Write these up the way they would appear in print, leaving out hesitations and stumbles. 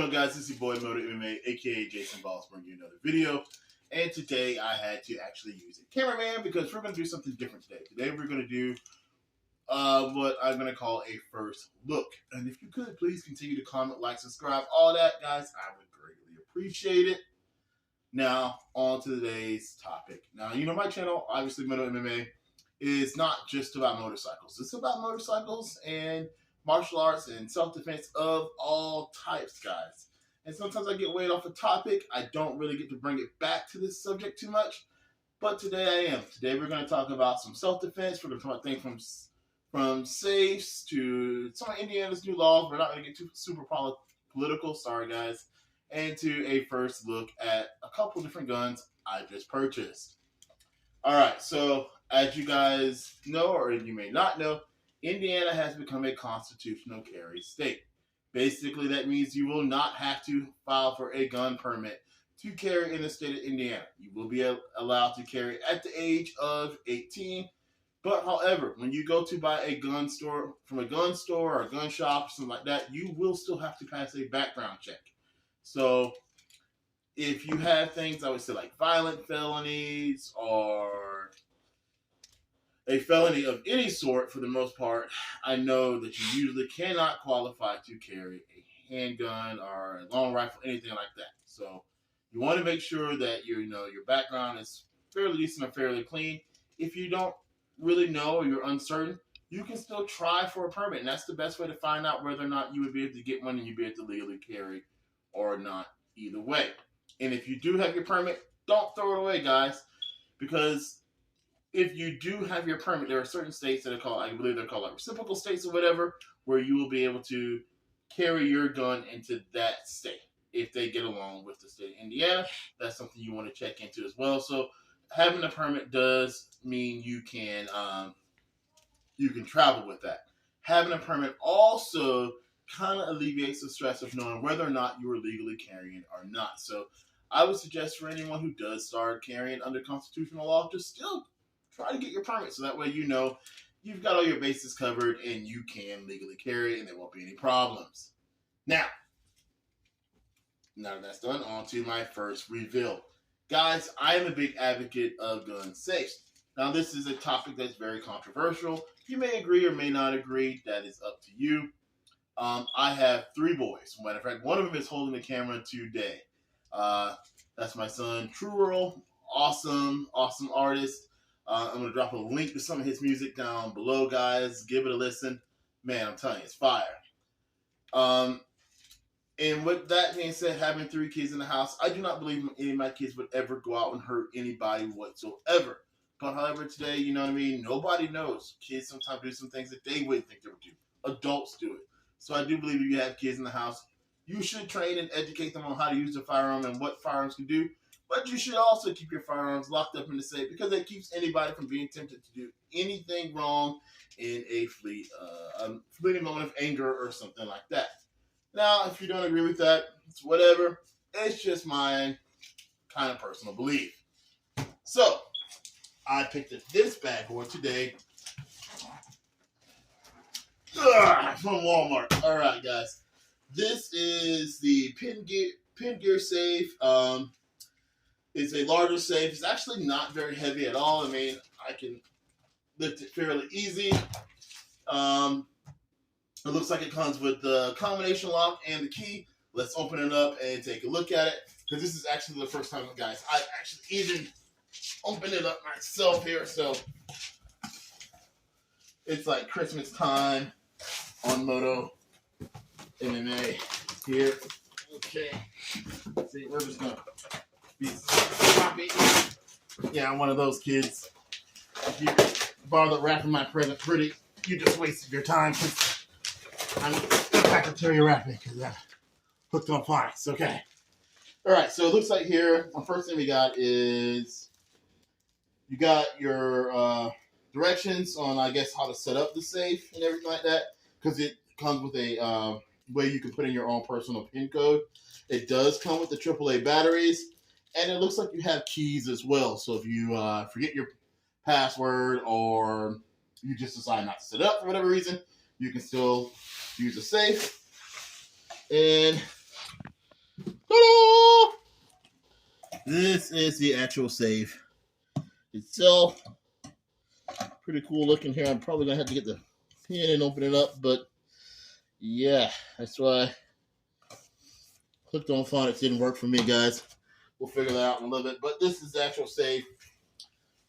on, guys? This is your boy Moto MMA, aka Jason Balls, bringing you another video. And today I had to actually use a cameraman because we're going to do something different today. Today we're going to do what I'm going to call a first look. And if you could, please continue to comment, like, subscribe, all that, guys. I would greatly appreciate it. Now, on to today's topic. Now, you know my channel, obviously Moto MMA, is not just about motorcycles. It's about motorcycles and martial arts and self-defense of all types, guys. And sometimes I get way off a topic. I don't really get to bring it back to this subject too much. But today I am. Today we're going to talk about some self-defense. We're going to talk about things from safes to some of Indiana's new laws. We're not going to get too super political. Sorry, guys. And to a first look at a couple different guns I just purchased. All right. So as you guys know, or you may not know, Indiana has become a constitutional carry state. Basically, that means you will not have to file for a gun permit to carry in the state of Indiana. You will be allowed to carry at the age of 18. But however, when you go to buy a gun store from a gun store or a gun shop or something like that, you will still have to pass a background check. So if you have things, I would say like violent felonies or a felony of any sort, for the most part, I know that you usually cannot qualify to carry a handgun or a long rifle, anything like that. So you want to make sure that your background is fairly decent or fairly clean. If you don't really know or you're uncertain, you can still try for a permit, and that's the best way to find out whether or not you would be able to get one and you'd be able to legally carry or not, either way. And if you do have your permit, don't throw it away, guys, because if you do have your permit, there are certain states that are called, I believe they're called like reciprocal states or whatever, where you will be able to carry your gun into that state if they get along with the state of Indiana. That's something you want to check into as well. So having a permit does mean you can travel with that. Having a permit also kind of alleviates the stress of knowing whether or not you are legally carrying or not. So I would suggest for anyone who does start carrying under constitutional law, just still try to get your permit so that way you know you've got all your bases covered and you can legally carry and there won't be any problems. Now that that's done, on to my first reveal. Guys, I am a big advocate of gun safes. Now, this is a topic that's very controversial. You may agree or may not agree. That is up to you. I have 3 boys. Matter of fact, one of them is holding the camera today. That's my son, True Earl. Awesome artist. I'm going to drop a link to some of his music down below, guys. Give it a listen. Man, I'm telling you, it's fire. And with that being said, having 3 kids in the house, I do not believe any of my kids would ever go out and hurt anybody whatsoever. But however, today, you know what I mean? Nobody knows. Kids sometimes do some things that they wouldn't think they would do. Adults do it. So I do believe if you have kids in the house, you should train and educate them on how to use a firearm and what firearms can do. But you should also keep your firearms locked up in the safe because it keeps anybody from being tempted to do anything wrong in a fleeting moment of anger or something like that. Now, if you don't agree with that, it's whatever. It's just my kind of personal belief. So, I picked up this bad boy today from Walmart. All right, guys. This is the pin gear safe. It's a larger safe. It's actually not very heavy at all. I mean, I can lift it fairly easy. It looks like it comes with the combination lock and the key. Let's open it up and take a look at it, because this is actually the first time, guys, I actually even opened it up myself here. So it's like Christmas time on Moto MMA here. Okay. See, we're just gonna be happy. Yeah, I'm one of those kids. If you bother wrapping my present pretty, you just wasted your time. I'm back to tell you wrapping because I hooked on phonics. Okay. All right. So it looks like here, the first thing we got is you got your directions on, I guess, how to set up the safe and everything like that, because it comes with a way you can put in your own personal PIN code. It does come with the AAA batteries, and it looks like you have keys as well. So if you forget your password or you just decide not to set it up for whatever reason, you can still use a safe. And Ta-da! This is the actual safe itself. Pretty cool looking here. I'm probably gonna have to get the pin and open it up, but yeah, that's why I clicked on font. It didn't work for me, guys. We'll figure that out in a little bit. But this is the actual safe.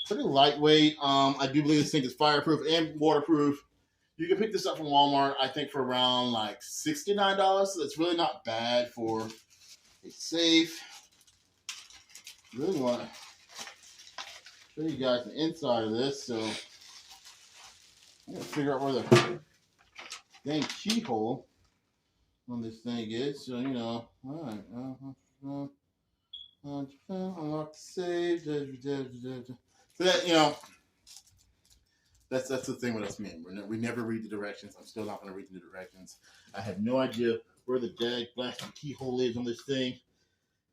Pretty lightweight. I do believe this thing is fireproof and waterproof. You can pick this up from Walmart, I think, for around like $69. So it's really not bad for a safe. Really want to show you guys the inside of this. So I'm gonna figure out where the dang keyhole on this thing is. So you know, all right. Unlock the safe. So that, you know, that's the thing with us men. We never read the directions. I'm still not going to read the directions. I have no idea where the dag blasted keyhole is on this thing,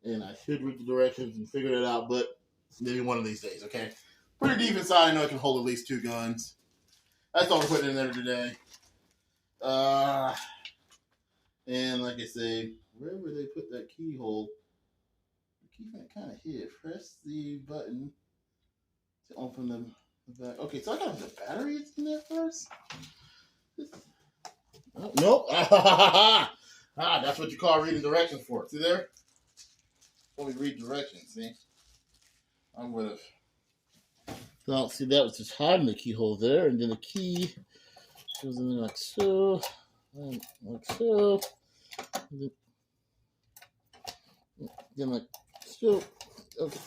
and I should read the directions and figure it out. But maybe one of these days. Okay, pretty deep inside. I know it can hold at least 2 guns. That's all we're putting in there today. And like I say, wherever they put that keyhole, keeping it kind of here. Press the button to open the back. Okay, so I gotta have the batteries in there first. Oh, nope. That's what you call reading directions for. See there? Only read directions. See? I would have. So see, that was just hiding the keyhole there, and then the key goes in there like so, and like so, and then like so. Okay.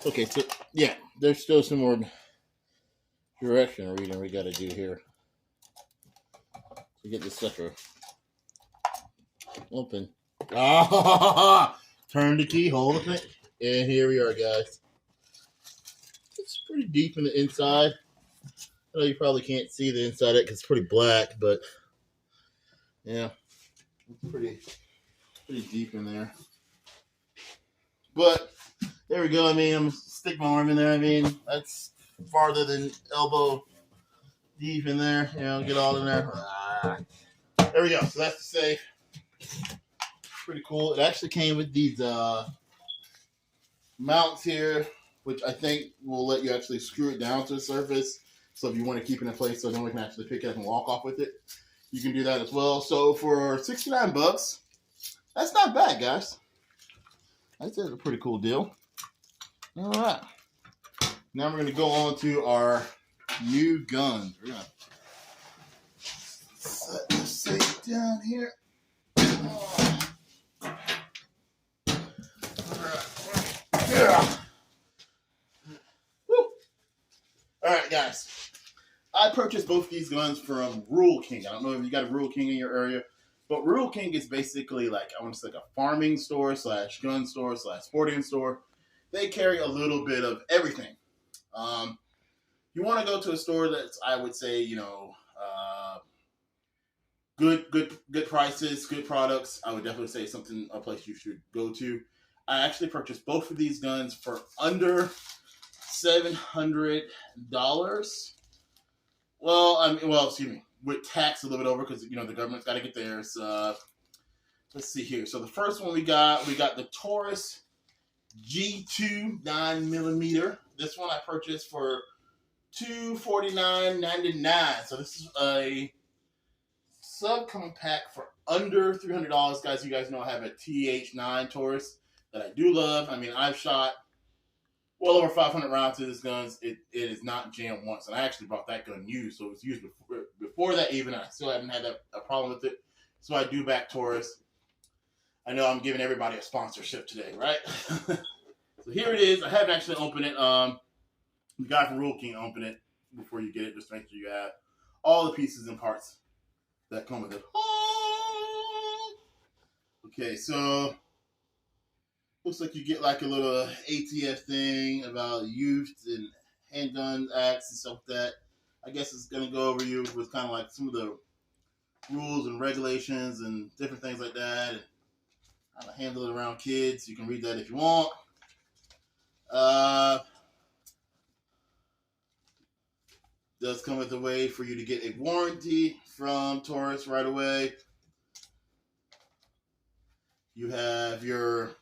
Okay, so yeah, there's still some more direction reading we got to do here to get this sucker open. Turn the keyhole, and here we are, guys. It's pretty deep in the inside. I know you probably can't see the inside of it because it's pretty black, but yeah, it's pretty deep in there. But there we go. I mean, I'm gonna stick my arm in there. I mean, that's farther than elbow deep in there. You know, get all in there. There we go. So that's the safe. Pretty cool. It actually came with these mounts here, which I think will let you actually screw it down to the surface. So if you want to keep it in place so no one can actually pick it up and walk off with it, you can do that as well. So for $69, that's not bad, guys. That's a pretty cool deal. All right. Now we're going to go on to our new guns. We're going to set this safe down here. Oh. All right. Yeah. Woo. All right, guys. I purchased both these guns from Rural King. I don't know if you got a Rural King in your area, but Rural King is basically like, I want to say, like a farming store / gun store / sporting store. They carry a little bit of everything. You want to go to a store that's, I would say, you know, good prices, good products. I would definitely say a place you should go to. I actually purchased both of these guns for under $700. Well, excuse me, with tax a little bit over because, you know, the government's got to get theirs. Let's see here. So the first one we got the Taurus G2 9mm. This one I purchased for $249.99. So this is a subcompact for under $300, guys. You guys know I have a TH9 Taurus that I do love. I mean, I've shot well over 500 rounds to this gun. It is not jammed once, and I actually bought that gun used, so it was used before that even. I still haven't had a problem with it, so I do back Taurus. I know I'm giving everybody a sponsorship today, right? So here it is. I haven't actually opened it. The guy from Rural King opened it before you get it, just to make sure you have all the pieces and parts that come with it. Okay, so looks like you get like a little ATF thing about youth and handgun acts and stuff like that. I guess it's going to go over you with kind of like some of the rules and regulations and different things like that, and how to handle it around kids. You can read that if you want. Does come with a way for you to get a warranty from Taurus right away. You have your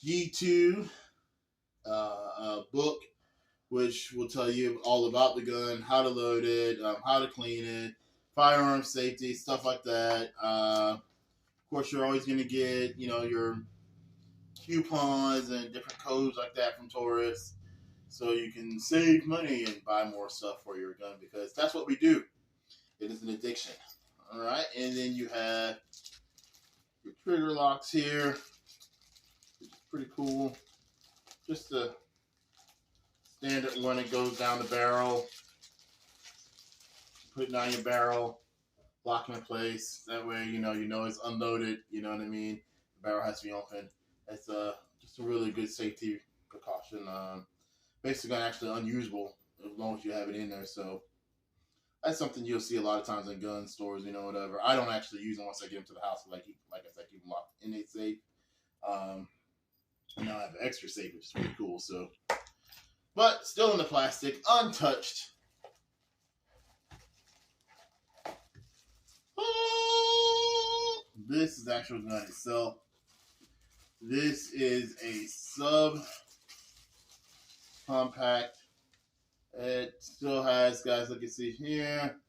G2 book, which will tell you all about the gun, how to load it, how to clean it, firearm safety, stuff like that. Of course, you're always going to get, your coupons and different codes like that from Taurus, so you can save money and buy more stuff for your gun, because that's what we do. It is an addiction. All right, and then you have your trigger locks here, which is pretty cool. Just a standard one that goes down the barrel. Put it down your barrel, lock in place. That way, you know it's unloaded. You know what I mean? The barrel has to be open. It's just a really good safety precaution. Basically, actually unusable as long as you have it in there. So that's something you'll see a lot of times in gun stores, whatever. I don't actually use them once I get them to the house. Like I said, I keep them locked in a safe. Now I have an extra safe, which is pretty cool. So, but still in the plastic, untouched. This is the actual gun itself. This is a sub compact. It still has, guys, look, you see here,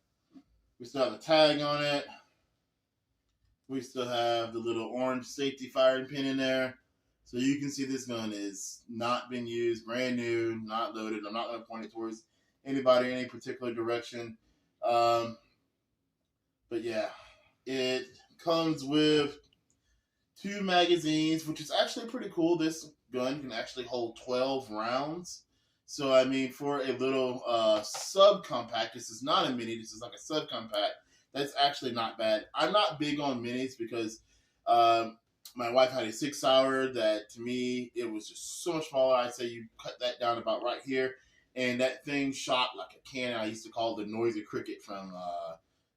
we still have the tag on it. We still have the little orange safety firing pin in there. So you can see this gun is not been used, brand new, not loaded. I'm not going to point it towards anybody in any particular direction. But yeah, it comes with 2 magazines, which is actually pretty cool. This gun can actually hold 12 rounds. So, I mean, for a little subcompact, this is not a mini, this is like a subcompact. That's actually not bad. I'm not big on minis because my wife had a 6-hour that, to me, it was just so much smaller. I'd say you cut that down about right here, and that thing shot like a cannon. I used to call it the noisy cricket from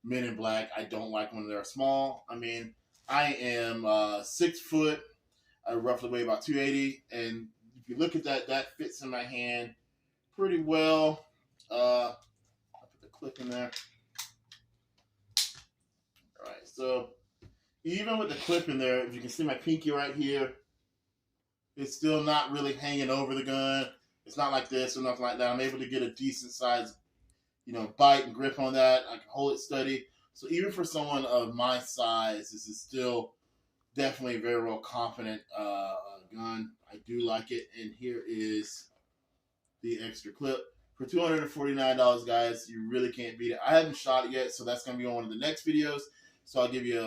Men in Black. I don't like when they're small. I mean, I am 6 foot. I roughly weigh about 280, and if you look at that, that fits in my hand pretty well. I'll put the clip in there. All right, so even with the clip in there, if you can see my pinky right here, it's still not really hanging over the gun. It's not like this or nothing like that. I'm able to get a decent size, bite and grip on that. I can hold it steady. So even for someone of my size, this is still definitely a very well confident gun. I do like it. And here is the extra clip. For $249, guys, you really can't beat it. I haven't shot it yet, so that's going to be on one of the next videos. So I'll give you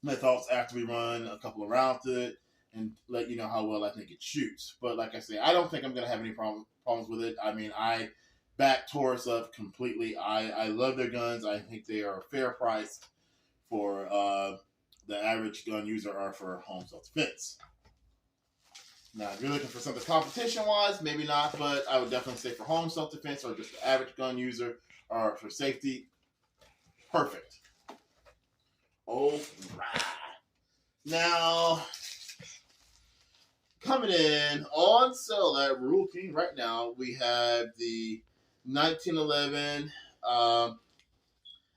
my thoughts after we run a couple of rounds to it and let you know how well I think it shoots. But like I say, I don't think I'm going to have any problems with it. I mean, I back Taurus up completely. I love their guns. I think they are a fair price for the average gun user or for home self-defense. Now, if you're looking for something competition-wise, maybe not, but I would definitely say for home self-defense or just the average gun user or for safety, perfect. All right. Now, coming in on sale at Rural King right now, we have the 1911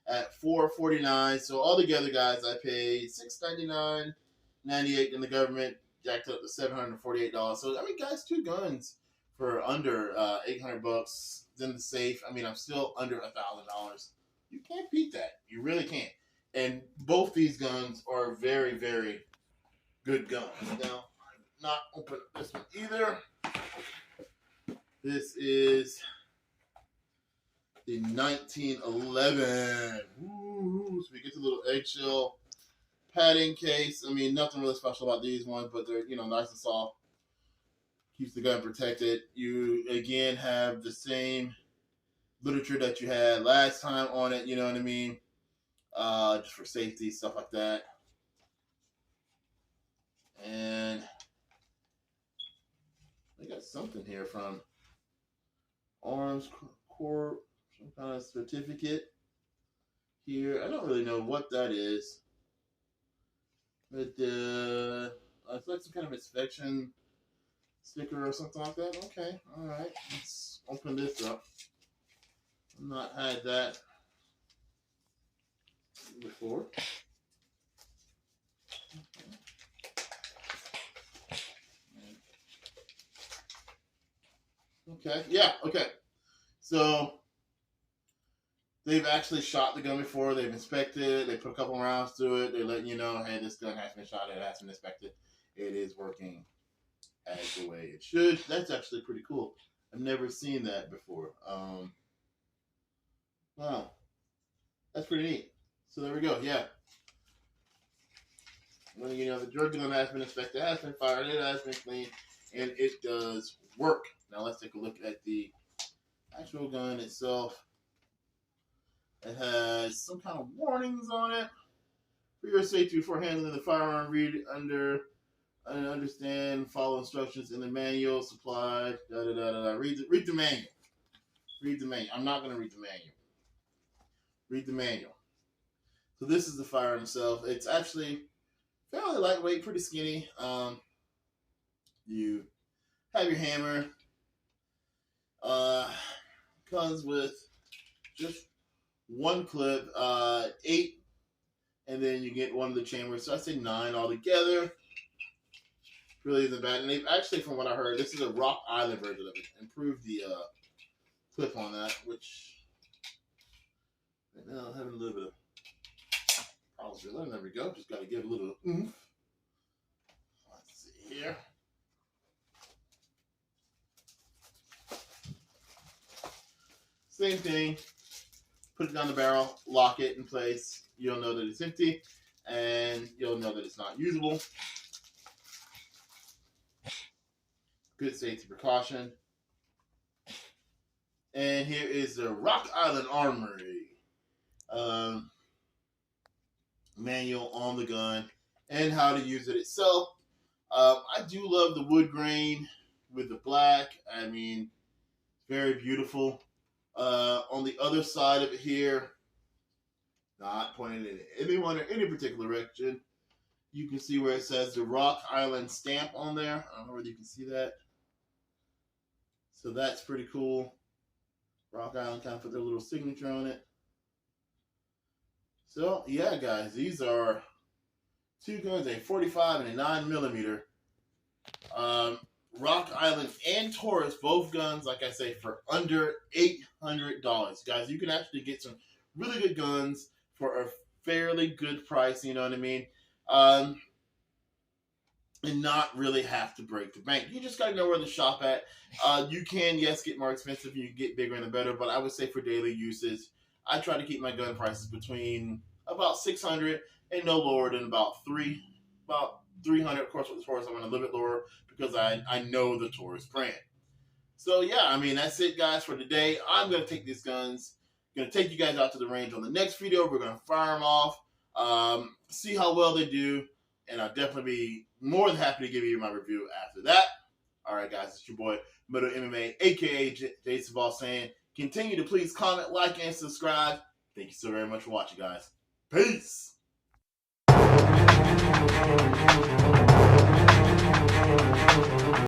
at $449. So altogether, guys, I paid $699.98 in the government. Jacked up to $748. So I mean, guys, 2 guns for under $800 in the safe. I mean, I'm still under $1,000. You can't beat that. You really can't. And both these guns are very, very good guns. Now, I'm not open this one either. This is the 1911. Ooh, so we get the little eggshell padding case. I mean, nothing really special about these ones, but they're, nice and soft. Keeps the gun protected. You, again, have the same literature that you had last time on it, you know what I mean? Just for safety, stuff like that. And they got something here from Arms Corp, some kind of certificate here. I don't really know what that is. But it's like some kind of inspection sticker or something like that. Okay, all right. Let's open this up. I've not had that before. Okay, yeah, okay. So they've actually shot the gun before. They've inspected it. They put a couple rounds through it. They're letting you know, hey, this gun has been shot. It has been inspected. It is working as the way it should. That's actually pretty cool. I've never seen that before. Wow, that's pretty neat. So there we go. Yeah. Well, you know, the drug gun has been inspected, has been fired, it has been cleaned, and it does work. Now let's take a look at the actual gun itself. It has some kind of warnings on it. For your safety before handling the firearm, read under and understand, follow instructions in the manual supplied. Read the manual. Read the manual. I'm not going to read the manual. Read the manual. So this is the firearm itself. It's actually fairly lightweight, pretty skinny. You have your hammer. Comes with just one clip, 8, and then you get one of the chambers. So I say 9 altogether. Really isn't bad. And they've actually, from what I heard, this is a Rock Island version of it. Improved the clip on that, which right now I'm having a little bit of problems with it. There we go. Just got to give a little oomph. Let's see here. Same thing. Put it down the barrel, lock it in place. You'll know that it's empty, and you'll know that it's not usable. Good safety precaution. And here is the Rock Island Armory manual on the gun and how to use it itself. I do love the wood grain with the black. I mean, very beautiful. On the other side of it here, not pointing at anyone or any particular direction, you can see where it says the Rock Island stamp on there. I don't know whether you can see that. So that's pretty cool. Rock Island kind of put their little signature on it. So yeah, guys, these are two guns, a 45 and a 9mm. Rock Island and Taurus, both guns, like I say, for under $800. Guys, you can actually get some really good guns for a fairly good price, you know what I mean? And not really have to break the bank. You just got to know where to shop at. You can, yes, get more expensive. You get bigger and the better, but I would say for daily usage, I try to keep my gun prices between about $600 and no lower than about $300. Of course, with the Taurus, I went a little bit lower because I know the Taurus brand. So yeah, I mean, that's it, guys, for today. I'm going to take these guns, going to take you guys out to the range on the next video. We're going to fire them off, see how well they do, and I'll definitely be more than happy to give you my review after that. All right, guys, it's your boy, Middle MMA, a.k.a. Jason Ball, saying continue to please comment, like, and subscribe. Thank you so very much for watching, guys. Peace!